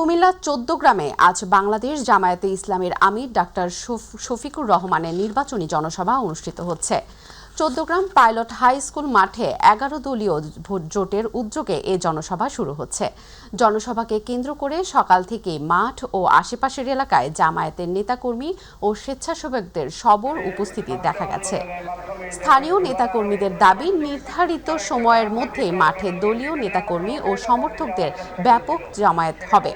কুমিল্লা ১৪ গ্রামে আজ বাংলাদেশ জামায়াতে ইসলামীর আমির ডাক্তার শফিকুর রহমানের নির্বাচনী জনসভা অনুষ্ঠিত হচ্ছে। ১৪ গ্রাম পাইলট হাই স্কুল মাঠে ১১ দলীয় জোটের উদ্যোগে এ জনসভা শুরু হচ্ছে। জনসভাকে কেন্দ্র করে সকাল থেকে মাঠ ও আশেপাশের এলাকায় জামায়াতের নেতাকর্মী ও স্বেচ্ছাসেবকদের সবর উপস্থিতি দেখা গেছে। স্থানীয় নেতাকর্মীদের দাবি, নির্ধারিত সময়ের মধ্যে মাঠে দলীয় নেতাকর্মী ও সমর্থকদের ব্যাপক জামায়াত হবে।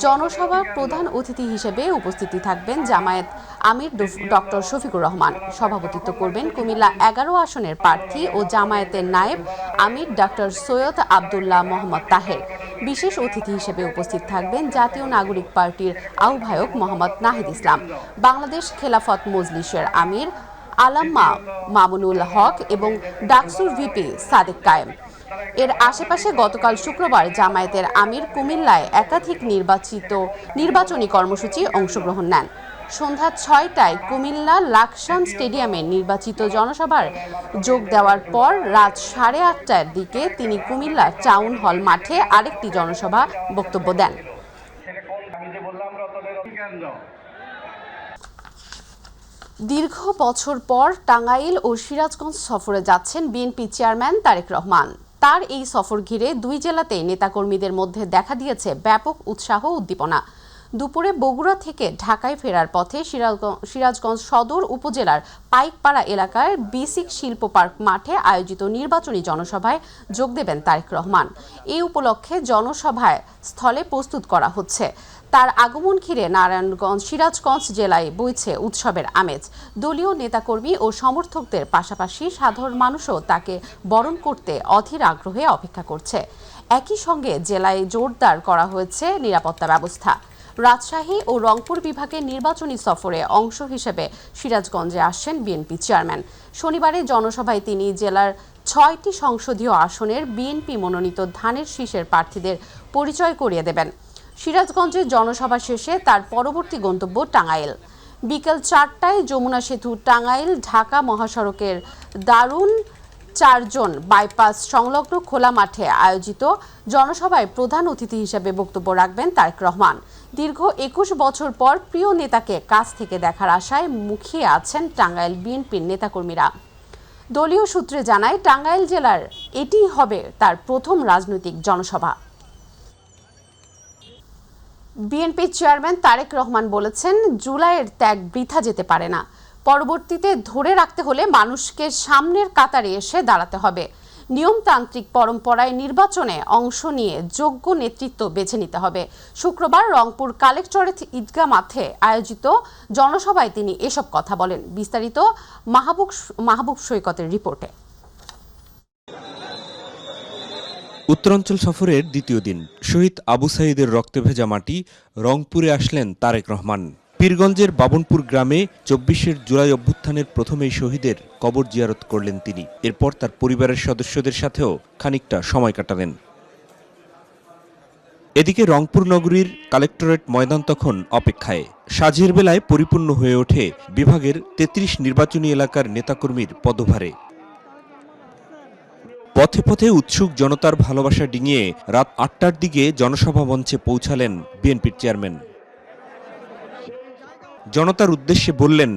জনসভার প্রধান অতিথি হিসেবে উপস্থিতি থাকবেন জামায়াত আমির ডক্টর শফিকুর রহমান। সভাপতিত্ব করবেন কুমিল্লা ১১ আসনের প্রার্থী ও জামায়াতের নায়েব আমির ডাক্তার সৈয়দ আবদুল্লাহ মোহাম্মদ তাহের। বিশেষ অতিথি হিসেবে উপস্থিত থাকবেন জাতীয় নাগরিক পার্টির আহ্বায়ক মোহাম্মদ নাহিদ ইসলাম, বাংলাদেশ খেলাফত মজলিসের আমির আলাম্মা মামুনুল হক এবং ডাকসুর ভিপি সাদেক কায়েম। এর আশেপাশে গতকাল শুক্রবার জামায়াতের আমির কুমিল্লায় একাধিক নির্বাচনী কর্মসূচি অংশগ্রহণ নেন। সন্ধ্যা ৬টায় কুমিল্লা লাকসাম স্টেডিয়ামে নির্বাচিত জনসভার যোগ দেওয়ার পর রাত ৮:৩০টার দিকে তিনি কুমিল্লা টাউন হল মাঠে আরেকটি জনসভা বক্তব্য দেন। দীর্ঘ বছর পর টাঙ্গাইল ও সিরাজগঞ্জ সফরে যাচ্ছেন বিএনপি চেয়ারম্যান তারেক রহমান। তার এই সফর ঘিরে দুই জেলাতেই নেতাকর্মীদের মধ্যে দেখা দিয়েছে ব্যাপক উৎসাহ উদ্দীপনা। দুপুরে বগুড়া থেকে ঢাকায় ফেরার পথে সিরাজগঞ্জ সদর উপজেলার পাইকপাড়া এলাকার বিসিক শিল্প পার্ক মাঠে আয়োজিত নির্বাচনী জনসভায় যোগ দেবেন তারেক রহমান। এই উপলক্ষে জনসভায় স্থলে প্রস্তুত করা হচ্ছে। তার আগমন ঘিরে নারায়ণগঞ্জ, সিরাজগঞ্জ জেলায় বইছে উৎসবের আমেজ। দলীয় নেতাকর্মী ও সমর্থকদের পাশাপাশি সাধারণ মানুষও তাকে বরণ করতে অধীর আগ্রহে অপেক্ষা করছে। একই সঙ্গে জেলায় জোরদার করা হয়েছে নিরাপত্তা ব্যবস্থা। রাজশাহী ও রংপুর বিভাগের নির্বাচনী সফরে অংশ হিসেবে সিরাজগঞ্জে আসছেন বিএনপি চেয়ারম্যান। শনিবারের জনসভায় তিনি জেলার ৬টি সংসদীয় আসনের বিএনপি মনোনীত ধানের শীষের প্রার্থীদের পরিচয় করিয়ে দেবেন। সিরাজগঞ্জের জনসভা শেষে তার পরবর্তী গন্তব্য টাঙ্গাইল। বিকেল ৪টায় যমুনা সেতু টাঙ্গাইল ঢাকা মহাসড়কের দারুণ ৪ বাইপাস সংলগ্ন খোলা মাঠে আয়োজিত জনসভায় প্রধান অতিথি হিসেবে বক্তব্য রাখবেন তারেক রহমান। দীর্ঘ ২১ বছর পর প্রিয় নেতাকে কাছ থেকে দেখার আশায় মুখিয়ে আছেন টাঙ্গাইল বিএনপির নেতাকর্মীরা। দলীয় সূত্রে জানায়, টাঙ্গাইল জেলার এটিই হবে তার প্রথম রাজনৈতিক জনসভা। বিএনপি চেয়ারম্যান তারেক রহমান বলেছেন, জুলাইয়ের ত্যাগ বৃথা যেতে পারে না। পরবর্তীতে ধরে রাখতে হলে মানুষকে সামনের কাতারে এসে দাঁড়াতে হবে। নিয়মতান্ত্রিক পরম্পরায় নির্বাচনে অংশ নিয়ে যোগ্য নেতৃত্ব বেছে নিতে হবে। শুক্রবার রংপুর কালেক্টরেট ঈদগাহ মাঠে আয়োজিত জনসভায় তিনি এসব কথা বলেন। বিস্তারিত মাহবুব সৈকতের রিপোর্টে। উত্তরাঞ্চল সফরের দ্বিতীয় দিন শহীদ আবু সাঈদের রক্তে ভেজা মাটি রংপুরে আসলেন তারেক রহমান। পীরগঞ্জের বাবনপুর গ্রামে ২৪ জুলাই অভ্যুত্থানের প্রথম এই শহীদের কবর জিয়ারত করলেন তিনি। এরপর তার পরিবারের সদস্যদের সাথেও খানিকটা সময় কাটালেন। এদিকে রংপুর নগরীর কালেক্টরেট ময়দান তখন অপেক্ষায়। সাঁঝের বেলায় পরিপূর্ণ হয়ে ওঠে বিভাগের ৩৩ নির্বাচনী এলাকার নেতাকর্মীর পদভারে। পথে পথে উৎসুক জনতার ভালোবাসা ডিঙিয়ে রাত ৮টার দিকে জনসভা মঞ্চে পৌঁছালেন বিএনপির চেয়ারম্যান। জনতার উদ্দেশ্যে বললেন,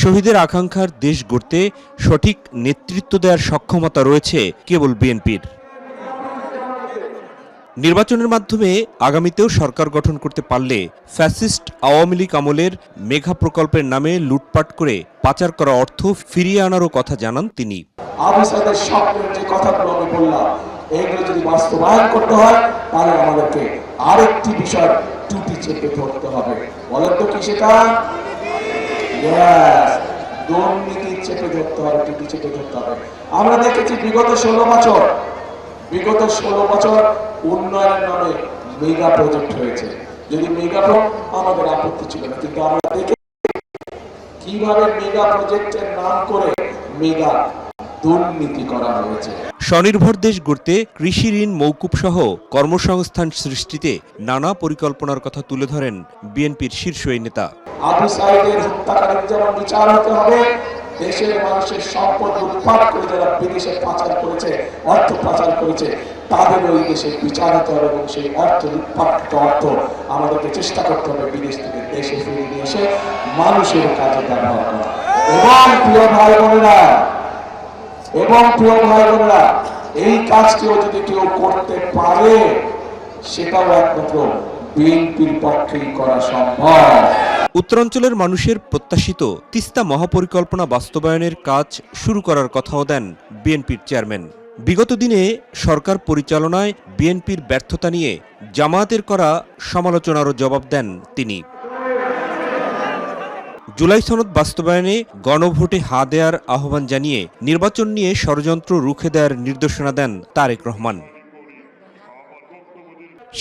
শহীদের আকাঙ্ক্ষার দেশ গড়তে সঠিক নেতৃত্ব দেওয়ার সক্ষমতা রয়েছে কেবল বিএনপির। নির্বাচনের মাধ্যমে আগামীতেও সরকার গঠন করতে পারলে ফ্যাসিস্ট আওয়ামী লীগ আমলের মেঘা প্রকল্পের নামে লুটপাট করে পাচার করা অর্থ ফিরিয়ে আনারও কথা জানান তিনি। আবিষ্কারের স্বপ্নের যে কথাগুলো আমি বললাম, এইগুলো যদি বাস্তবায়ন করতে হয় তাহলে আমাদেরকে আরেকটি বিষয় টুপি চেপে ধরতে হবে। বলেন তো কি সেটা? দুর্নীতি চেপে ধরতে হবে, টুপি চেপে ধরতে হবে। আমরা দেখেছি বিগত ১৬ বছর উন্নয়নের নামে মেগা প্রজেক্ট হয়েছে। যদি মেগা আমাদের আপত্তি ছিল না, কিন্তু আমরা দেখে কিভাবে মেগা প্রজেক্টের নাম করে মেগা দুর্নীতি করা হয়েছে। স্বনির্ভর দেশ গড়তে কৃষি ঋণ মৌকুব সহ কর্মসংস্থান সৃষ্টিতে নানা পরিকল্পনার কথা তুলে ধরেন বিএনপির শীর্ষ এই নেতা। আবু সাঈদের হত্যাকারীর যেমন বিচার হতে হবে, দেশের মানুষের সম্পদ লুটপাট করে যারা বিদেশে পাচার করেছে, অর্থ পাচার করেছে, তাদের ওই দেশে বিচার হতে হবে এবং সেই অর্থ উৎপাদিত অর্থ আমাদেরকে চেষ্টা করতে হবে বিদেশ থেকে দেশে ফিরিয়ে নিয়ে এসে মানুষের কাজে ব্যবহার করা। এবং প্রিয় ভাই বোনেরা, এই কাজটিও যদি কেউ করতে পারে সেটাও একমাত্র বিএনপির পক্ষেই করা সম্ভব। উত্তরাঞ্চলের মানুষের প্রত্যাশিত তিস্তা মহাপরিকল্পনা বাস্তবায়নের কাজ শুরু করার কথাও দেন বিএনপির চেয়ারম্যান। বিগত দিনে সরকার পরিচালনায় বিএনপির ব্যর্থতা নিয়ে জামায়াতের করা সমালোচনারও জবাব দেন তিনি। জুলাই সনদ বাস্তবায়নে গণভোটে হা দেওয়ার আহ্বান জানিয়ে নির্বাচন নিয়ে ষড়যন্ত্র রুখে দেওয়ার নির্দেশনা দেন তারেক রহমান।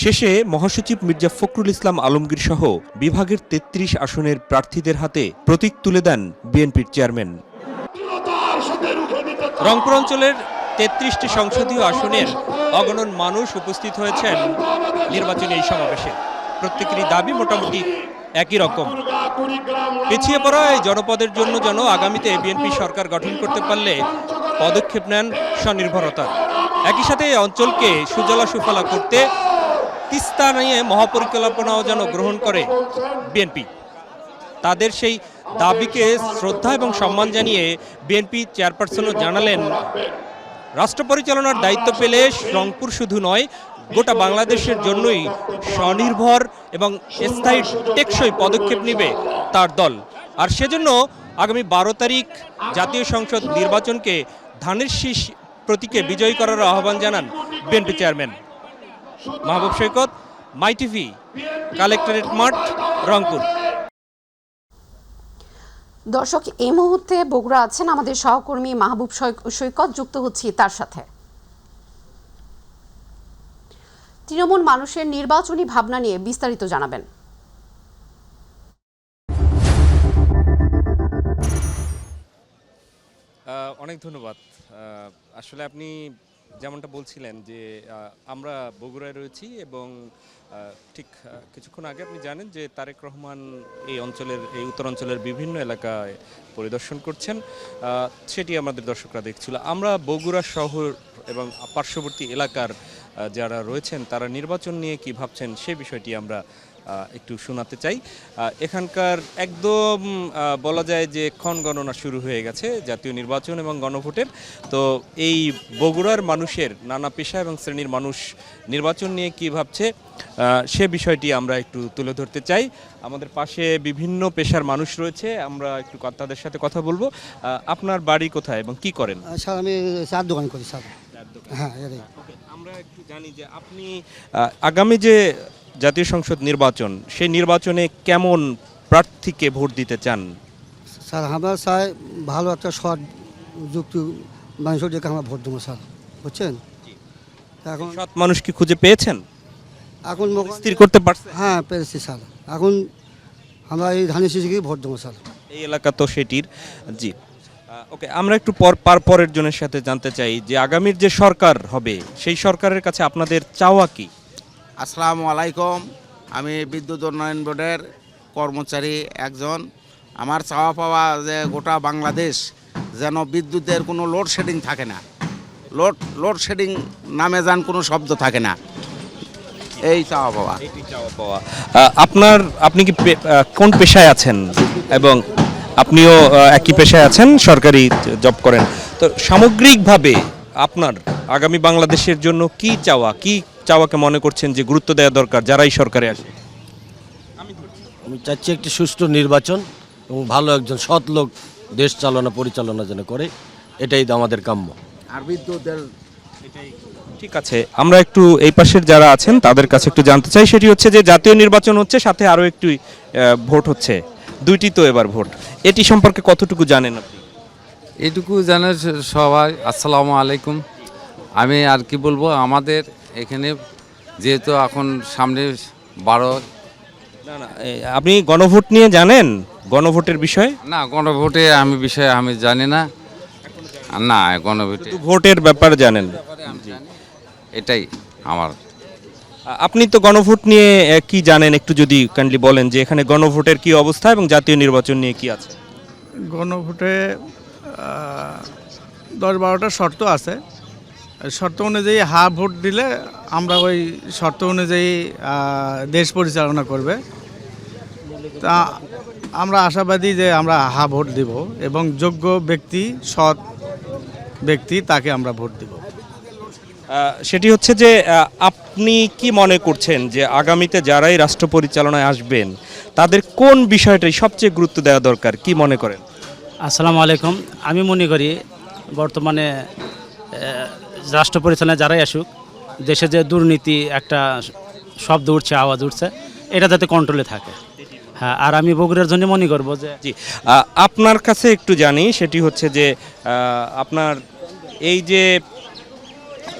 শেষে মহাসচিব মির্জা ফখরুল ইসলাম আলমগীর সহ বিভাগের ৩৩ আসনের প্রার্থীদের হাতে প্রতীক তুলে দেন বিএনপির চেয়ারম্যান। রংপুর অঞ্চলের ৩৩টি সংসদীয় আসনের অগণন মানুষ উপস্থিত হয়েছেন নির্বাচনী এই সমাবেশে। প্রত্যেকেরই দাবি মোটামুটি একই রকম। পিছিয়ে পড়া এই জনপদের জন্য যেন আগামীতে বিএনপি সরকার গঠন করতে পারলে পদক্ষেপ নেন স্বনির্ভরতার। একই সাথে এই অঞ্চলকে সুজলা সুফলা করতে তিস্তা নিয়ে মহাপরিকল্পনাও যেন গ্রহণ করে বিএনপি। তাদের সেই দাবিকে শ্রদ্ধা এবং সম্মান জানিয়ে বিএনপি চেয়ারপারসনও জানালেন, রাষ্ট্র পরিচালনার দায়িত্ব পেলে রংপুর শুধু নয়, গোটা বাংলাদেশের জন্যই স্বনির্ভর এবং স্থায়ী টেকসই পদক্ষেপ নেবে তার দল। আর সেজন্য আগামী 12 তারিখ জাতীয় সংসদ নির্বাচনকে ধানের শীষ প্রতীকে বিজয়ী করার আহ্বান জানান বিএনপি চেয়ারম্যান। মাহবুব সৈকত, মাই টিভি, কালেক্টরেট মাঠ, রংপুর। দর্শক, এই মুহূর্তে বগুড়া আছেন আমাদের সহকর্মী মাহবুব সৈকত, যুক্ত হচ্ছি তার সাথে। তৃণমূল মানুষের নির্বাচনী ভাবনা নিয়ে বিস্তারিত জানাবেন। অনেক ধন্যবাদ। আসলে আপনি যেমনটা বলছিলেন যে আমরা বগুড়ায় রয়েছি এবং ঠিক কিছুক্ষণ আগে আপনি জানেন যে তারেক রহমান এই উত্তরাঞ্চলের বিভিন্ন এলাকায় পরিদর্শন করছেন, সেটি আমাদের দর্শকরা দেখছিল। আমরা বগুড়া শহর এবং পার্শ্ববর্তী এলাকার যারা রয়েছেন তারা নির্বাচন নিয়ে কি ভাবছেন সে বিষয়টি আমরা একটু শোনাতে চাই। এখানকার একদম বলা যায় যে ক্ষণ গণনা শুরু হয়ে গেছে জাতীয় নির্বাচন এবং গণভোটের। তো এই বগুড়ার মানুষের নানা পেশা এবং শ্রেণীর মানুষ নির্বাচন নিয়ে কি ভাবছে সে বিষয়টি আমরা একটু তুলে ধরতে চাই। আমাদের পাশে বিভিন্ন পেশার মানুষ রয়েছে, আমরা একটু তাদের সাথে কথা বলবো। আপনার বাড়ি কোথায় এবং কি করেন? স্যার আমি চার দোকান করি স্যার। হ্যাঁ, আমরা একটু জানি যে আপনি আগামী যে জাতীয় সংসদ নির্বাচন, সেই নির্বাচনে কেমন প্রার্থীকে ভোট দিতে চান? স্যার আমরা চাই ভালো একটা সৎ যুক্তি মানুষের দিকে আমরা ভোট দেবো স্যার, বুঝছেন? এখন সৎ মানুষ কি খুঁজে পেয়েছেন? এখন স্থির করতে পারছেন? হ্যাঁ পেরেছি স্যার। এখন আমরা এই ধানের শীষকেই ভোট দেবো স্যার। এই এলাকা তো সেটির। জি, ওকে, আমরা একটু পরের জনের সাথে জানতে চাই যে আগামীর যে সরকার হবে সেই সরকারের কাছে আপনাদের চাওয়া কি? আসসালামু আলাইকুম, আমি বিদ্যুৎ উন্নয়ন বোর্ডের কর্মচারী একজন। আমার চাওয়া পাওয়া যে গোটা বাংলাদেশ যেন বিদ্যুতের কোনো লোডশেডিং থাকে না, লোডশেডিং নামে যান কোনো শব্দ থাকে না, এই চাওয়া পাওয়া। আপনি কি কোন পেশায় আছেন? এবং আপনিও একই পেশায় আছেন, সরকারি জব করেন। তো সামগ্রিকভাবে আপনার আগামী বাংলাদেশের জন্য কি চাওয়াকে মনে করছেন যে গুরুত্ব দেওয়া দরকার যারাই সরকারে আসে? আমি চাচ্ছি একটি সুষ্ঠু নির্বাচন এবং ভালো একজন সৎ লোক দেশ পরিচালনা যেন করে, এটাই তো আমাদের কাম্য। আর বিদ্যুতের ঠিক আছে, আমরা একটু এই পাশের যারা আছেন তাদের কাছে একটু জানতে চাই। সেটি হচ্ছে যে জাতীয় নির্বাচন হচ্ছে, সাথে আরও একটু ভোট হচ্ছে, দুইটি তো এবার ভোট, এটি সম্পর্কে কতটুকু জানেন আপনি? এইটুকু জানেন সবাই। আসসালামু আলাইকুম। আমি আর কি বলবো, আমাদের এখানে যেহেতু এখন সামনে 12 না, আপনি গণভোট নিয়ে জানেন? গণভোটের বিষয় না, গণভোটে আমি জানি না। না, গণভোটে ভোটের ব্যাপারে জানেন? এটাই আমার। আপনি তো গণভোট নিয়ে কি জানেন একটু যদি কাইন্ডলি বলেন যে এখানে গণভোটের কি অবস্থা এবং জাতীয় নির্বাচন নিয়ে কি আছে? গণভোটে 10-12টা শর্ত আছে, শর্ত অনুযায়ী ভোট দিলে আমরা ওই শর্ত অনুযায়ী দেশ পরিচালনা করবে। তা আমরা আশাবাদী যে আমরা ভোট দিব এবং যোগ্য ব্যক্তি, সৎ ব্যক্তি, তাকে আমরা ভোট দিব। সেটি হচ্ছে যে আপনি কি মনে করছেন যে আগামীতে যারাই রাষ্ট্র পরিচালনায় আসবেন তাদের কোন বিষয়টাই সবচেয়ে গুরুত্ব দেওয়া দরকার, কি মনে করেন? আসসালামু আলাইকুম। আমি মনে করি বর্তমানে রাষ্ট্র পরিচালনায় যারাই আসুক, দেশে যে দুর্নীতি একটা শব্দ উঠছে, আওয়াজ উঠছে, এটা যাতে কন্ট্রোলে থাকে। হ্যাঁ, আর আমি বগুড়ার জন্য মনে করবো যে জি, আপনার কাছে একটু জানি, সেটি হচ্ছে যে আপনার এই যে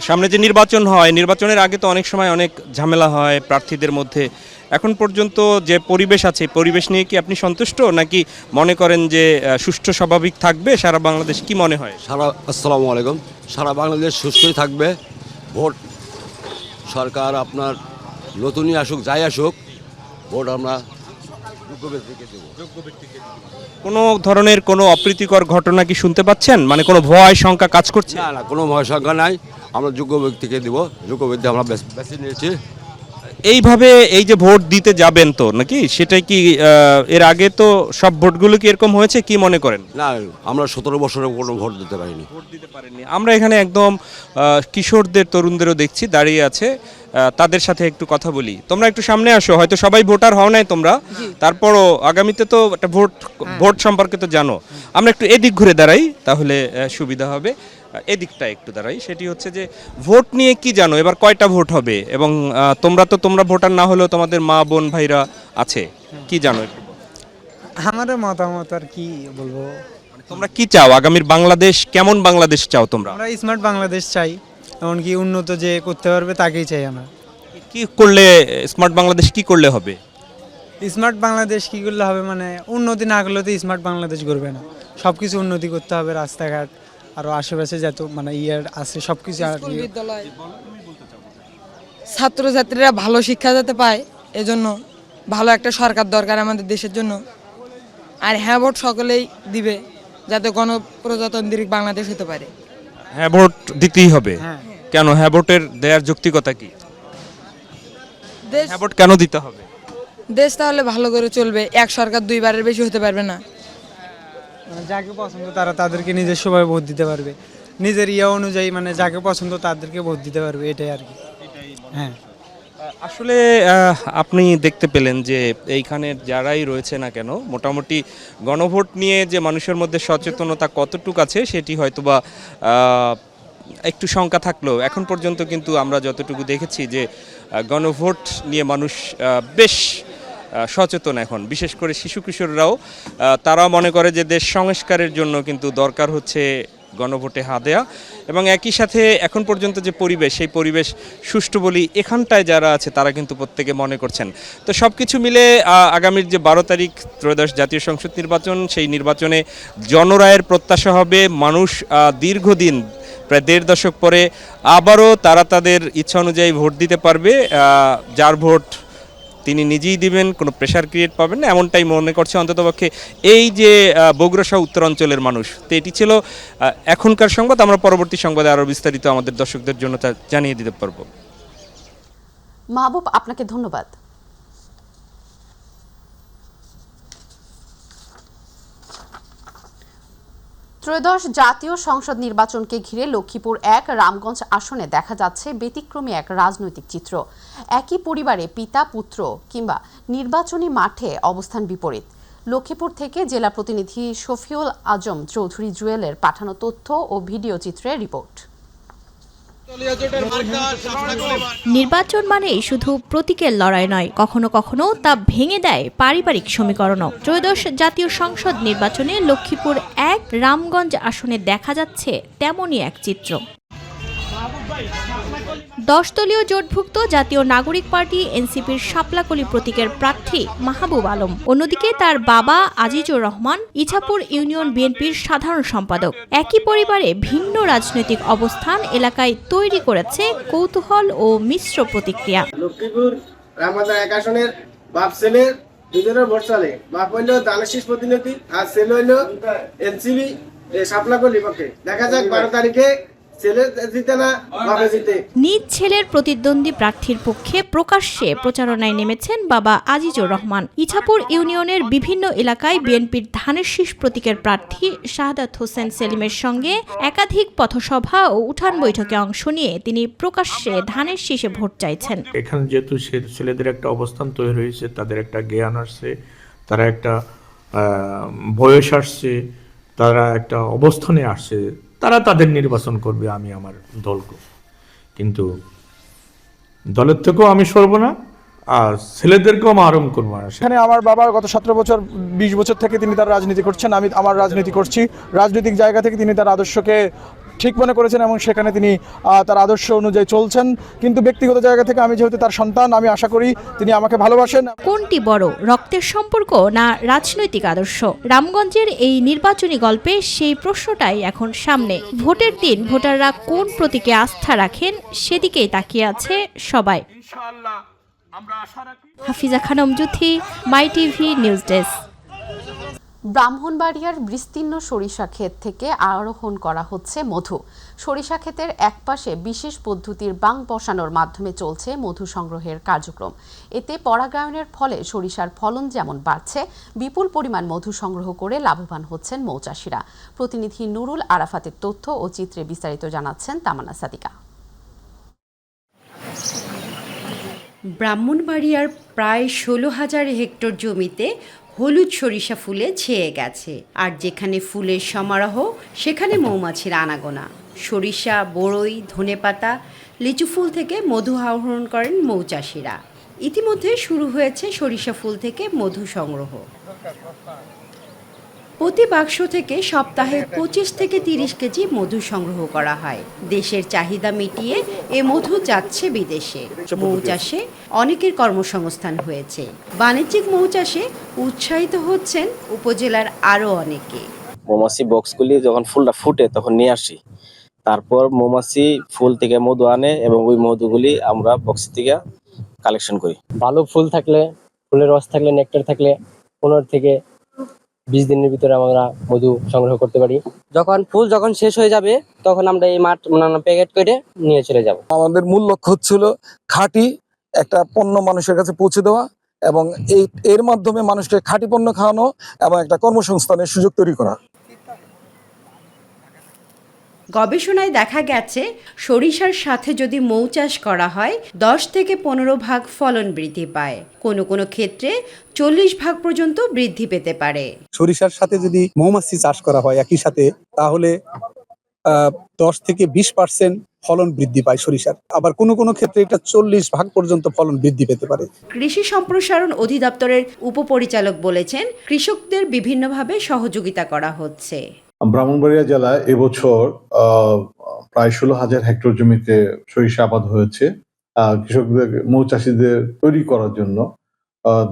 সামনে যে নির্বাচন হয়, নির্বাচনের আগে তো অনেক সময় অনেক ঝামেলা হয় প্রার্থীদের মধ্যে। এখন পর্যন্ত যে পরিবেশ আছে, পরিবেশ নিয়ে কি আপনি সন্তুষ্ট, নাকি মনে করেন যে সুষ্ঠু স্বাভাবিক থাকবে সারা বাংলাদেশ? কি মনে হয়? আসসালামু আলাইকুম। সারা বাংলাদেশ সুস্থই থাকবে। ভোট সরকার আপনার নতুনই আসুক, যাই আসুক, ভোট আমরা যোগ্য ব্যক্তিকে দেব। কোনো ধরনের কোনো অপ্রীতিকর ঘটনা কি শুনতে পাচ্ছেন? মানে কোনো ভয় শঙ্কা কাজ করছে? না, কোনো ভয় সংখ্যা নাই। আমরা যোগ্য ব্যক্তিকে দিব। যোগ্য ব্যক্তি আমরা বেছে নিয়েছি। এইভাবে এই যে ভোট দিতে যাবেন তো নাকি, সেটাই কি এর আগে তো সব ভোটগুলো কি এরকম হয়েছে, কি মনে করেন? না, আমরা 17 বছরে কোনো ভোট দিতে পারিনি। ভোট দিতে পারেননি। আমরা এখানে একদম কিশোরদের, তরুণদেরও দেখছি দাঁড়িয়ে আছে, তাদের সাথে একটু কথা বলি। তোমরা একটু সামনে আসো, হয়তো সবাই ভোটার হও নাই তোমরা, তারপরও আগামীতে তো একটা ভোট সম্পর্কে তো জানো। আমরা একটু এদিক ঘুরে দাঁড়াই, তাহলে সুবিধা হবে। এদিকটা একটু দাঁড়াই। সেটি হচ্ছে যে ভোট নিয়ে কি জানো, এবার কয়টা ভোট হবে, এবং তোমরা ভোটার না হলেও তোমাদের মা বোন ভাইরা আছে, কি জানো একটু? আমার মতামত আর কি বলবো, তোমরা কি চাও? আগামীর বাংলাদেশ কেমন বাংলাদেশ চাও তোমরা? আমরা স্মার্ট বাংলাদেশ চাই, এমনকি উন্নত যে করতে পারবে তাকেই চাই আমরা। কি করলে স্মার্ট বাংলাদেশ কি করলে হবে? স্মার্ট বাংলাদেশ কি করলে হবে, মানে উন্নতি না করলে তো স্মার্ট বাংলাদেশ করবে না। সব কিছু উন্নতি করতে হবে, রাস্তাঘাট আরও আশেপাশে যত মানে আছে সব কিছু। ছাত্রছাত্রীরা ভালো শিক্ষা যাতে পায়, এজন্য ভালো একটা সরকার দরকার আমাদের দেশের জন্য। আর হ্যাঁ ভোট সকলেই দিবে, যাতে গণপ্রজাতান্ত্রিক বাংলাদেশ হতে পারে। হ্যাঁ ভোট দিতেই হবে। কেন হ্যাঁ ভোটের দেওয়ার যৌক্তিকতা কি? হ্যাঁ ভোট কেন দিতে হবে? দেশ তাহলে ভালো করে চলবে। এক সরকার দুইবারের বেশি হতে পারবে না। যাকে পছন্দ তারা তাদেরকে নিজস্বভাবে ভোট দিতে পারবে, নিজের অনুযায়ী, মানে যাকে পছন্দ তাদেরকে ভোট দিতে পারবে, এটাই আর কি। হ্যাঁ, আসলে আপনি দেখতে পেলেন যে এইখানে যারাই রয়েছে না কেন, মোটামুটি গণভোট নিয়ে যে মানুষের মধ্যে সচেতনতা কতটুকু আছে সেটি হয়তোবা একটু শঙ্কা থাকলেও এখন পর্যন্ত কিন্তু আমরা যতটুকু দেখেছি যে গণভোট নিয়ে মানুষ বেশ সচেতন এখন। বিশেষ করে শিশু কিশোররাও তারাও মনে করে যে দেশ সংস্কারের জন্য কিন্তু দরকার হচ্ছে গণভোটে হাত দেয়া, এবং একই সাথে এখন পর্যন্ত যে পরিবেশ, সেই পরিবেশ সুষ্ঠু বলি এখানটায় যারা আছে তারা কিন্তু প্রত্যেকে মনে করছেন। তো সব কিছু মিলে আগামীর যে 12 তারিখ ত্রয়োদশ জাতীয় সংসদ নির্বাচন, সেই নির্বাচনে জনরায়ের প্রত্যাশা হবে। মানুষ দীর্ঘদিন প্রায় 1.5 দশক পরে আবারও তারা তাদের ইচ্ছা অনুযায়ী ভোট দিতে পারবে। যার ভোট তিনি নিজেই দিবেন, কোনো প্রেশার ক্রিয়েট পাবেন না, এমনটাই মনে করছে অন্ততপক্ষে এই যে বগুড়া সহ উত্তরাঞ্চলের মানুষ। তো এটি ছিল এখনকার সংবাদ। আমরা পরবর্তী সংবাদে আরও বিস্তারিত আমাদের দর্শকদের জন্য তা জানিয়ে দিতে পারবো। মাহবুব, আপনাকে ধন্যবাদ। ত্রয়োদশ জাতীয় সংসদ নির্বাচনকে ঘিরে লক্ষ্মীপুর 1 রামগঞ্জ আসনে দেখা যাচ্ছে ব্যতিক্রমী এক রাজনৈতিক চিত্র। একই পরিবারে পিতা পুত্র কিংবা নির্বাচনী মাঠে অবস্থান বিপরীত। লক্ষ্মীপুর থেকে জেলা প্রতিনিধি শফিউল আজম চৌধুরী জুয়েলের পাঠানো তথ্য ও ভিডিও চিত্রের রিপোর্ট। নির্বাচন মানে শুধু প্রতীকের লড়াই নয়, কখনো কখনো তা ভেঙে দেয় পারিবারিক সমীকরণও। ত্রয়োদশ জাতীয় সংসদ নির্বাচনে লক্ষ্মীপুর 1 রামগঞ্জ আসনে দেখা যাচ্ছে তেমনই এক চিত্র। 10 দলীয় জোটভুক্ত জাতীয় নাগরিক পার্টি এনসিপির শাপলাকলি প্রতীকের প্রার্থী মাহবুব আলম, অন্যদিকে তার বাবা আজিজুর রহমান ইছাপুর ইউনিয়ন বিএনপির সাধারণ সম্পাদক। একই পরিবারে ভিন্ন রাজনৈতিক অবস্থান এলাকায় তৈরি করেছে কৌতূহল ও মিশ্র প্রতিক্রিয়া। লক্ষ্মীপুর রামগঞ্জ 1 আসনের বাপ ছেলের দুজনের ভোট চলে। বাপ হইল দানের শীষ প্রতিনিধি আর ছেলে হইল এনসিপি শাপলাকলি পক্ষে। দেখা যাক 12 তারিখে ছেলে জিতে না বাপে জিতে। নিজ ছেলের প্রতিদ্বন্দ্বী প্রার্থীর পক্ষে প্রকাশ্যে প্রচারণায় নেমেছেন বাবা আজিজুর রহমান। ইছাপুর ইউনিয়নের বিভিন্ন এলাকায় বিএনপির ধানের শীষ প্রতীকের প্রার্থী শাহাদাত হোসেন সেলিমের সঙ্গে একাধিক পথসভা ও উঠান বৈঠকে অংশ নিয়ে তিনি প্রকাশ্যে ধানের শীষে ভোট চাইছেন। এখানে যেহেতু ছেলেদের একটা অবস্থান তৈরি হয়েছে, তাদের একটা জ্ঞান আসছে, তারা একটা বয়স আসছে, তারা একটা অবস্থানে আসছে, তারা তাদের নির্বাচন করবে, আমি আমার দলকে। কিন্তু দলের থেকেও আমি সরব না, আর ছেলেদেরকেও আমি আরম্ভ করবো না। এখানে আমার বাবা গত 17 বছর 20 বছর থেকে তিনি তার রাজনীতি করছেন, আমি আমার রাজনীতি করছি। রাজনৈতিক জায়গা থেকে তিনি তার আদর্শকে ঠিক মনে করেছেন এবং সেখানে তিনি তার আদর্শ অনুযায়ী চলছেন। কিন্তু ব্যক্তিগত জায়গা থেকে আমি যেহেতু তার সন্তান, আমি আশা করি তিনি আমাকে ভালোবাসেন। কোনটি বড়, রক্তের সম্পর্ক না রাজনৈতিক আদর্শ? রামগঞ্জের এই নির্বাচনী গল্পে সেই প্রশ্নটাই এখন সামনে। ভোটের দিন ভোটাররা কোন প্রতীকে আস্থা রাখেন সেদিকেই তাকিয়ে আছে সবাই। হাফিজা খানম জুথি, মাই টিভি নিউজ ডেস্ক। ব্রাহ্মণবাড়িয়ার বিস্তীর্ণ সরিষা ক্ষেত থেকে আরোহণ করা হচ্ছে মধু। সরিষা ক্ষেতের একপাশে বিশেষ পদ্ধতির বাং বসানোর মাধ্যমে চলছে মধু সংগ্রহের কার্যক্রম। এতে পরাগায়নের ফলে সরিষার ফলন যেমন বাড়ছে, বিপুল পরিমাণ মধু সংগ্রহ করে লাভবান হচ্ছেন মৌচাষীরা। প্রতিনিধি নুরুল আরাফাতের তথ্য ও চিত্রে বিস্তারিত জানাচ্ছেন তামান্না সাদিকা। ব্রাহ্মণবাড়িয়ার প্রায় 16,000 হেক্টর জমিতে হলুদ সরিষা ফুলে ছেয়ে গেছে, আর যেখানে ফুলের সমারোহ সেখানে মৌমাছির আনাগোনা। সরিষা, বড়ই, ধনেপাতা, লিচু ফুল থেকে মধু আহরণ করেন মৌচাষীরা। ইতিমধ্যে শুরু হয়েছে সরিষা ফুল থেকে মধু সংগ্রহ। প্রতি বাক্স থেকে সপ্তাহে 25 থেকে 30 কেজি মধু সংগ্রহ করা হয়। দেশের চাহিদা মিটিয়ে এ মধু যাচ্ছে বিদেশে। মৌচাষে অনেকের কর্মসংস্থান হয়েছে। বাণিজ্যিক মৌচাষে উৎসাহিত হচ্ছেন উপজেলার আরও অনেকে। মৌমাছি বক্সগুলি যখন ফুলটা ফুটে তখন নিয়ে আসি, তারপর মৌমাছি ফুল থেকে মধু আনে এবং ওই মধুগুলি আমরা বক্স থেকে কালেকশন করি। ভালো ফুল থাকলে, ফুলের রস থাকলে, নেকটার থাকলে 15 থেকে 20 দিনের ভিতরে আমরা মধু সংগ্রহ করতে পারি। যখন শেষ হয়ে যাবে তখন আমরা এই মাঠ প্যাকেট করে নিয়ে চলে যাব। আমাদের মূল লক্ষ্য হচ্ছিল খাঁটি একটা পণ্য মানুষের কাছে পৌঁছে দেওয়া এবং এর মাধ্যমে মানুষকে খাঁটি পণ্য খাওয়ানো এবং একটা কর্মসংস্থানের সুযোগ তৈরি করা। গবেষণায় দেখা গেছে সরিষার সাথে যদি মৌ চাষ করা হয় 10 থেকে 15 ভাগ ফলন বৃদ্ধি পায়। কোনো কোনো ক্ষেত্রে 40 ভাগ পর্যন্ত বৃদ্ধি পেতে পারে। সরিষার সাথে যদি মৌমাছি চাষ করা হয় একই সাথে, তাহলে 10 থেকে 20% ফলন বৃদ্ধি পায় সরিষার। আবার কোনো কোনো ক্ষেত্রে এটা 40 ভাগ পর্যন্ত ফলন বৃদ্ধি পেতে পারে। কৃষি সম্প্রসারণ অধিদপ্তরের উপপরিচালক বলেছেন, কৃষকদের বিভিন্নভাবে সহযোগিতা করা হচ্ছে। ব্রাহ্মণবাড়িয়া জেলায় এবছর প্রায় 16,000 হেক্টর জমিতে সরিষা আবাদ হয়েছে। কৃষকদের, মৌচাষীদের তৈরি করার জন্য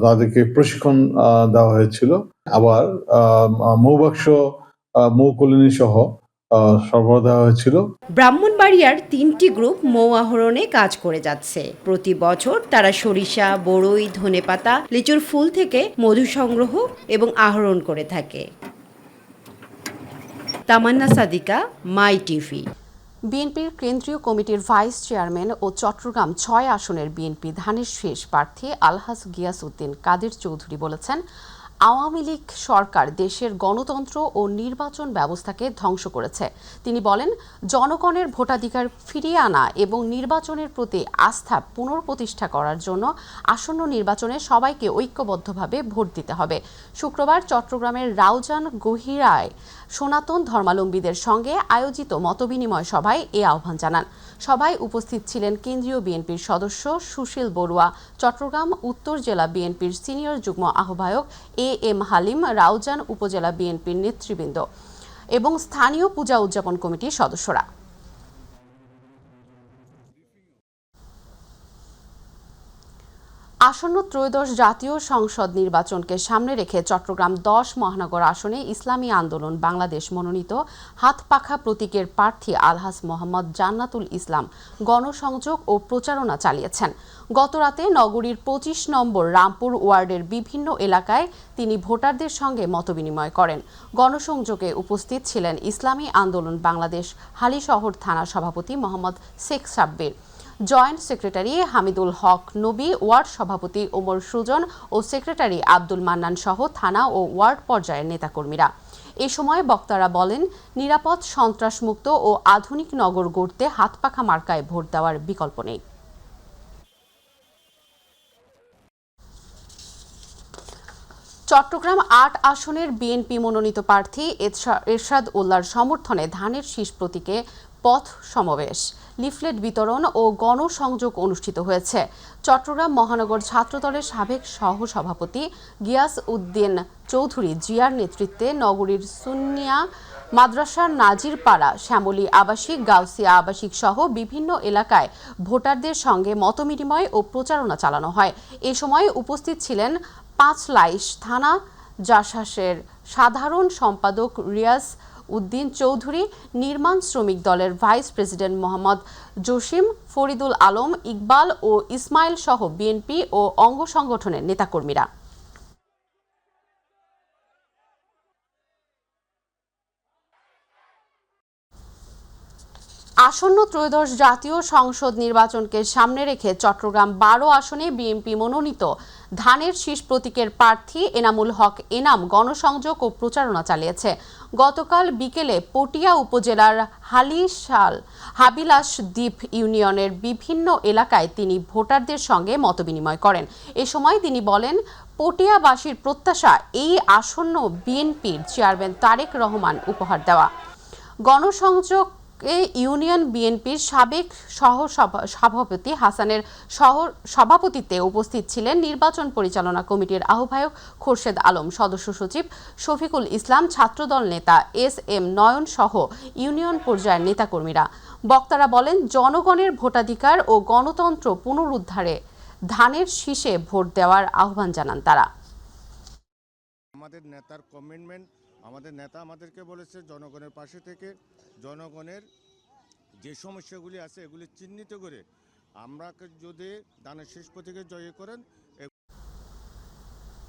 তাদেরকে প্রশিক্ষণ দেওয়া হয়েছিল। আবার মৌবাক্স, মৌকলিনী সহ সরবরাহ দেওয়া হয়েছিল। ব্রাহ্মণবাড়িয়ার 3টি গ্রুপ মৌ আহরণে কাজ করে যাচ্ছে। প্রতি বছর তারা সরিষা, বড়ই, ধনেপাতা, লিচুর ফুল থেকে মধু সংগ্রহ এবং আহরণ করে থাকে। তামান্না সাদিকা, মাই টিভি। বিএনপির কেন্দ্রীয় কমিটির ভাইস চেয়ারম্যান ও চট্টগ্রাম 6 আসনের বিএনপি ধানের শীষ প্রার্থী আলহাজ গিয়াসউদ্দিন কাদের চৌধুরী বলেছেন, আওয়ামী লীগ সরকার দেশের গণতন্ত্র ও নির্বাচন ব্যবস্থাকে ধ্বংস করেছে। তিনি বলেন, জনগণের ভোটাধিকার ফিরিয়ে আনা এবং নির্বাচনের প্রতি আস্থা পুনঃপ্রতিষ্ঠা করার জন্য আসন্ন নির্বাচনে সবাইকে ঐক্যবদ্ধভাবে ভোট দিতে হবে। শুক্রবার চট্টগ্রামের রাউজান গহিরায় সনাতন ধর্মাবলম্বীদের সঙ্গে আয়োজিত মতবিনিময় সভায় এ আহ্বান জানান। সভায় উপস্থিত ছিলেন কেন্দ্রীয় বিএনপির সদস্য সুশীল বড়ুয়া, চট্টগ্রাম উত্তর জেলা বিএনপির সিনিয়র যুগ্ম আহ্বায়ক এম হালিম, রাউজান উপজেলা বিএনপির নেতৃবৃন্দ এবং স্থানীয় পূজা উদযাপন কমিটির সদস্যরা। আসন্ন ত্রয়োদশ জাতীয় সংসদ নির্বাচনকে সামনে রেখে চট্টগ্রাম 10 মহানগর আসনে ইসলামী আন্দোলন বাংলাদেশ মনোনীত হাতপাখা প্রতীকের প্রার্থী আলহাজ মোহাম্মদ জান্নাতুল ইসলাম গণসংযোগ ও প্রচারণা চালিয়েছেন। গতরাতে নগরীর 25 নম্বর রামপুর ওয়ার্ডের বিভিন্ন এলাকায় তিনি ভোটারদের সঙ্গে মতবিনিময় করেন। গণসংযোগে উপস্থিত ছিলেন ইসলামী আন্দোলন বাংলাদেশ হালিশহর থানা সভাপতি মোহাম্মদ শেখ সাব্বির, জয়েন্ট সেক্রেটারি হামিদুল হক নবী, ওয়ার্ড সভাপতি ওমর সুজন ও সেক্রেটারি আব্দুল মান্নান সহ থানা ও ওয়ার্ড পর্যায়ের নেতাকর্মীরা। এ সময় বক্তারা বলেন, নিরাপদ, সন্ত্রাসমুক্ত ও আধুনিক নগর গড়তে হাতপাখা মার্কায় ভোট দেওয়ার বিকল্প নেই। চট্টগ্রাম 8 আসনের বিএনপি মনোনীত প্রার্থী এরশাদ উল্লাহর সমর্থনে ধানের শীষ প্রতীকে পথ সমাবেশ, লিফলেট বিতরণ ও গণসংযোগ অনুষ্ঠিত হয়েছে। চট্টগ্রাম মহানগর ছাত্রদলের সাবেক সহসভাপতি গিয়াস উদ্দিন চৌধুরী জিয়ার নেতৃত্বে নগরীর সুন্নিয়া মাদ্রাসার নাজিরপাড়া, শ্যামলী আবাসিক, গাউসিয়া আবাসিক সহ বিভিন্ন এলাকায় ভোটারদের সঙ্গে মতবিনিময় ও প্রচারণা চালানো হয়। এ সময় উপস্থিত ছিলেন পাঁচলাইশ থানা জাসাসের সাধারণ সম্পাদক রিয়াজ উদ্দিন চৌধুরী, নির্মাণ শ্রমিক দলের ভাইস প্রেসিডেন্ট মোহাম্মদ জসিম, ফরিদুল আলম, ইকবাল ও ইসমাইল সহ বিএনপি ও অঙ্গ সংগঠনের নেতাকর্মীরা। আসন্ন ত্রয়োদশ জাতীয় সংসদ নির্বাচনকে সামনে রেখে চট্টগ্রাম 12 আসনে বিএনপি মনোনীত ধানের শীষ প্রতীকের প্রার্থী এনামুল হক এনাম গণসংযোগ ও প্রচারণা চালিয়েছে। গতকাল বিকেলে পটিয়া উপজেলার হাবিলাস দ্বীপ ইউনিয়নের বিভিন্ন এলাকায় তিনি ভোটারদের সঙ্গে মতবিনিময় করেন। এ সময় তিনি বলেন, পটিয়াবাসীর প্রত্যাশা এই আসন্ন বিএনপির চেয়ারম্যান তারেক রহমান উপহার দেওয়া। গণসংযোগ ইউনিয়ন বিএনপির সাবেক সভাপতি হাসানের সভাপতিত্বে উপস্থিত ছিলেন নির্বাচন পরিচালনা কমিটির আহ্বায়ক খোরশেদ আলম, সদস্য সচিব শফিকুল ইসলাম, ছাত্রদল নেতা SM নয়ন সহ ইউনিয়ন পর্যায়ের নেতাকর্মীরা। বক্তারা বলেন, জনগণের ভোটাধিকার ও গণতন্ত্র পুনরুদ্ধারে ধানের শীষে ভোট দেওয়ার আহ্বান জানান তারা। আমাদের নেতার কমিটমেন্ট, আমাদের নেতা আমাদেরকে বলেছে জনগণের পাশে থেকে জনগণের যে সমস্যাগুলি আছে এগুলি চিহ্নিত করে আমরা যদি ধানের শীষ প্রতীকে জয় করেন।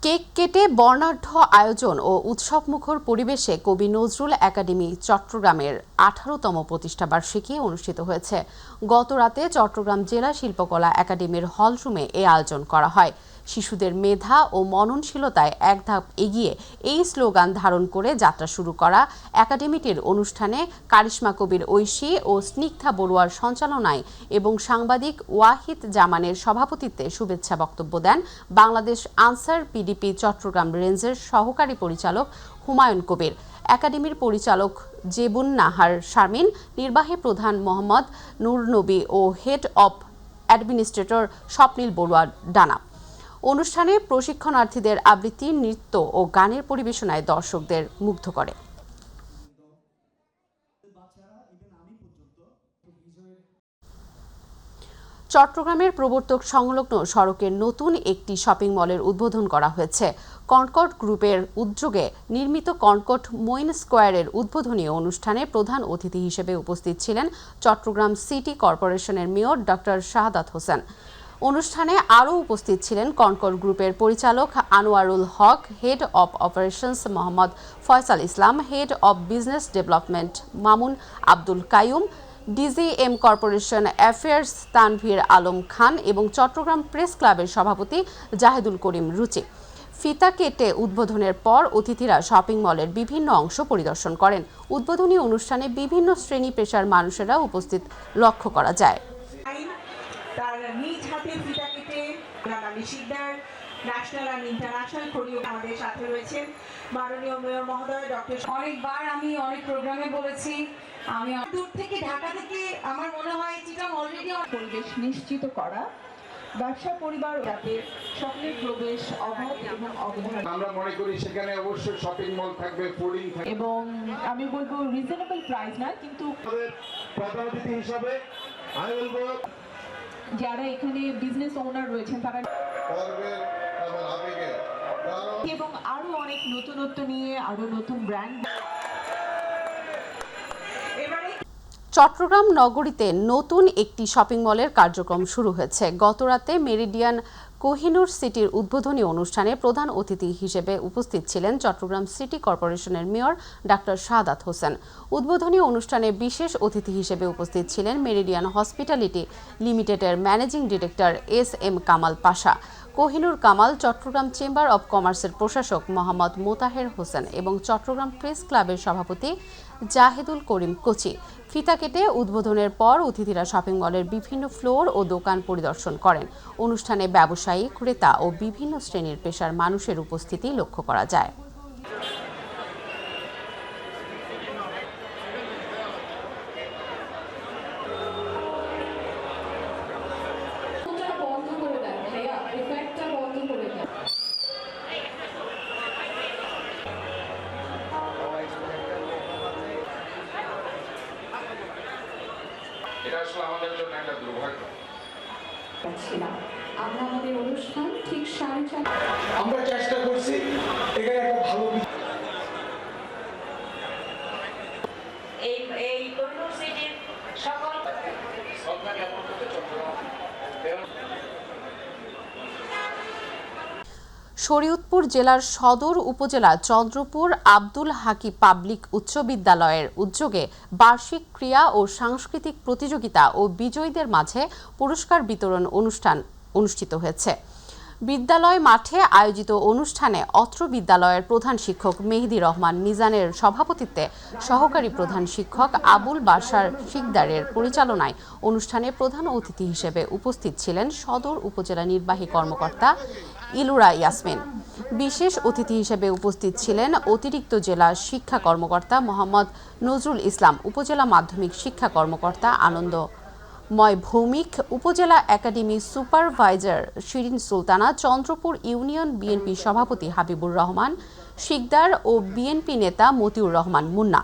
কেক কেটে বর্ণাঢ্য আয়োজন ও উৎসবমুখর পরিবেশে কবি নজরুল একাডেমি চট্টগ্রামের 18তম প্রতিষ্ঠাবার্ষিকী অনুষ্ঠিত হয়েছে। গতরাতে চট্টগ্রাম জেলা শিল্পকলা একাডেমির হলরুমে এ আয়োজন করা হয়। শিশুদের মেধা ও মননশীলতায় এক ধাপ এগিয়ে এই স্লোগান ধারণ করে যাত্রা শুরু করা একাডেমিটির অনুষ্ঠানে কারিশমা কবির ঐশী ও স্নিগ্ধা বড়ুয়ার সঞ্চালনায় এবং সাংবাদিক ওয়াহিদ জামানের সভাপতিত্বে শুভেচ্ছা বক্তব্য দেন বাংলাদেশ আনসার PDP চট্টগ্রাম রেঞ্জের সহকারী পরিচালক হুমায়ুন কবির, একাডেমির পরিচালক জেবুন নাহার শারমিন, নির্বাহী প্রধান মোহাম্মদ নূর নবী ও হেড অব অ্যাডমিনিস্ট্রেটর স্বপ্নিল বড়ুয়া ডানা। অনুষ্ঠানে প্রশিক্ষণার্থীদের আবৃত্তি, নৃত্য ও গানের পরিবেশনায় দর্শকদের মুগ্ধ করে। চট্টগ্রামের প্রবর্তক সংলগ্ন সড়কের নতুন একটি শপিং মলের উদ্বোধন করা হয়েছে। কনকর্ড গ্রুপের উদ্যোগে নির্মিত কনকর্ড মইন স্কোয়ারের উদ্বোধনী অনুষ্ঠানে প্রধান অতিথি হিসেবে উপস্থিত ছিলেন চট্টগ্রাম সিটি কর্পোরেশনের মেয়র ডক্টর শাহাদাত হোসেন। অনুষ্ঠানে আরও উপস্থিত ছিলেন কনকর্ড গ্রুপের পরিচালক Anwarul Haque, head of operations Mohammad Faisal Islam, head of business development Mamun Abdul Kaiyum, DGM corporation affairs Tanvir Alam Khan এবং চট্টগ্রাম প্রেস ক্লাবের সভাপতি জাহেদুল করিম রুচি। ফিতা কেটে উদ্বোধনের পর অতিথিরা শপিং মলের বিভিন্ন অংশ পরিদর্শন করেন। উদ্বোধনী অনুষ্ঠানে বিভিন্ন শ্রেণী পেশার মানুষেরা উপস্থিত লক্ষ্য করা যায়। তার নিজ হাতে ফিতা কেটে ন্যাশনাল অ্যান্ড ইন্টারন্যাশনাল কোরিও আমাদের সাথে রয়েছেন মাননীয় মেয়র মহোদয় ডক্টর। অনেকবার আমি অনেক প্রোগ্রামে বলেছি, আমি দূর থেকে ঢাকা থেকে আমার মনে হয় যেটা অলরেডি পরিবেশ নিশ্চিত করা, ব্যবসা পরিবার যাতে সকলের প্রবেশ অবাধ এবং অবধারিত। আমরা মনে করি সেখানে অবশ্যই শপিং মল থাকবে, ফুডিং থাকবে এবং আমি বলবো রিজনেবল প্রাইস না, কিন্তু প্রধান অতিথি হিসাবে আমি বলবো যারা এখানে বিজনেস ওনার রয়েছেন তারা গর্বের এবং আবেগের। এবং আরো অনেক নতুনত্ব নিয়ে আরো নতুন ব্র্যান্ড। চট্টগ্রাম নগরীতে নতুন একটি শপিং মলের কার্যক্রম শুরু হয়েছে। গতরাতে মেরিডিয়ান কোহিনুর সিটির উদ্বোধনী অনুষ্ঠানে প্রধান অতিথি হিসেবে উপস্থিত ছিলেন চট্টগ্রাম সিটি কর্পোরেশনের মেয়র ডাক্তার শাহাদাত হোসেন। উদ্বোধনী অনুষ্ঠানে বিশেষ অতিথি হিসেবে উপস্থিত ছিলেন মেরিডিয়ান হসপিটালিটি লিমিটেডের managing director S M. Kamal Pasha, Kohinoor Kamal, Chittagong chamber of কমার্সের প্রশাসক মোহাম্মদ মোতাহের হোসেন এবং চট্টগ্রাম প্রেস ক্লাবের সভাপতি জাহেদুল করিম কোচি। ফিতা কেটে উদ্বোধনের পর অতিথিরা শপিং মলের বিভিন্ন ফ্লোর ও দোকান পরিদর্শন করেন। অনুষ্ঠানে ব্যবসায়ী, ক্রেতা ও বিভিন্ন শ্রেণীর পেশার মানুষের উপস্থিতি লক্ষ্য করা যায়। এটা আসলে আমাদের জন্য একটা দুর্ভাগ্য। আমরা আমাদের অনুষ্ঠান ঠিক 4:30 আমরা চেষ্টা করছি এখানে একটা ভালো এই কোহিনুর সিটির সকল শরীয়তপুর জেলার সদর উপজেলা চন্দ্রপুর আব্দুল হাকি পাবলিক উচ্চ বিদ্যালয়ের উদ্যোগে বার্ষিক ক্রীড়া ও সাংস্কৃতিক প্রতিযোগিতা ও বিজয়ীদের মাঝে পুরস্কার বিতরণ অনুষ্ঠান অনুষ্ঠিত হয়েছে। বিদ্যালয় মাঠে আয়োজিত অনুষ্ঠানে অত্র বিদ্যালয়ের প্রধান শিক্ষক মেহেদি রহমান মিজানের সভাপতিত্বে সহকারী প্রধান শিক্ষক আবুল বাশার শিকদারের পরিচালনায় অনুষ্ঠানে প্রধান অতিথি হিসেবে উপস্থিত ছিলেন সদর উপজেলা নির্বাহী কর্মকর্তা ইলুরা ইয়াসমিন। বিশেষ অতিথি হিসেবে উপস্থিত ছিলেন অতিরিক্ত জেলা শিক্ষা কর্মকর্তা মোহাম্মদ নজরুল ইসলাম, উপজেলা মাধ্যমিক শিক্ষা কর্মকর্তা আনন্দময় ভৌমিক, উপজেলা academy supervisor Shirin Sultana, Chandrapur union BNP সভাপতি হাবিবুর রহমান শিকদার ও বিএনপি নেতা মতিউর রহমান মুন্না।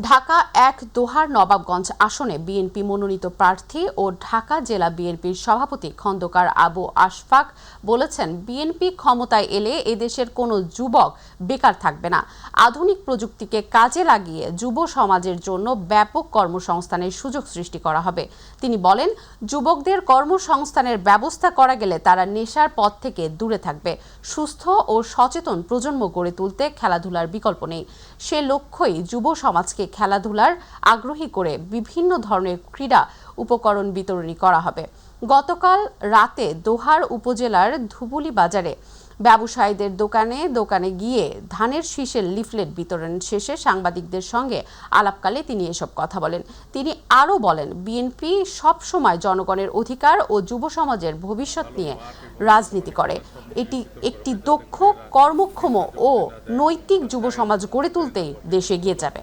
ঢাকা ১ দোহার নবাবগঞ্জ আসনে বিএনপি মনোনীত প্রার্থী ও ঢাকা জেলা বিএনপির সভাপতি খন্দকার আবু আশফাক বলেছেন, বিএনপি ক্ষমতায় এলে এদেশের কোনো যুবক বেকার থাকবে না। আধুনিক প্রযুক্তিকে কাজে লাগিয়ে যুব সমাজের জন্য ব্যাপক কর্মসংস্থানের সুযোগ সৃষ্টি করা হবে। তিনি বলেন, যুবকদের কর্মসংস্থানের ব্যবস্থা করা গেলে তারা নেশার পথ থেকে দূরে থাকবে। সুস্থ ও সচেতন প্রজন্ম গড়ে তুলতে খেলাধুলার বিকল্প নেই। সে লক্ষ্যই যুব সমাজকে খেলাধুলার আগ্রহী করে বিভিন্ন ধরনের ক্রীড়া উপকরণ বিতরণী করা হবে। গতকাল রাতে দোহার উপজেলার ধুবুলি বাজারে ব্যবসায়ীদের দোকানে দোকানে গিয়ে ধানের শীষের লিফলেট বিতরণ শেষে সাংবাদিকদের সঙ্গে আলাপকালে তিনি এসব কথা বলেন। তিনি আরও বলেন, বিএনপি সবসময় জনগণের অধিকার ও যুব সমাজের ভবিষ্যৎ নিয়ে রাজনীতি করে। এটি একটি দক্ষ, কর্মক্ষম ও নৈতিক যুব সমাজ গড়ে তুলতেই দেশ এগিয়ে যাবে।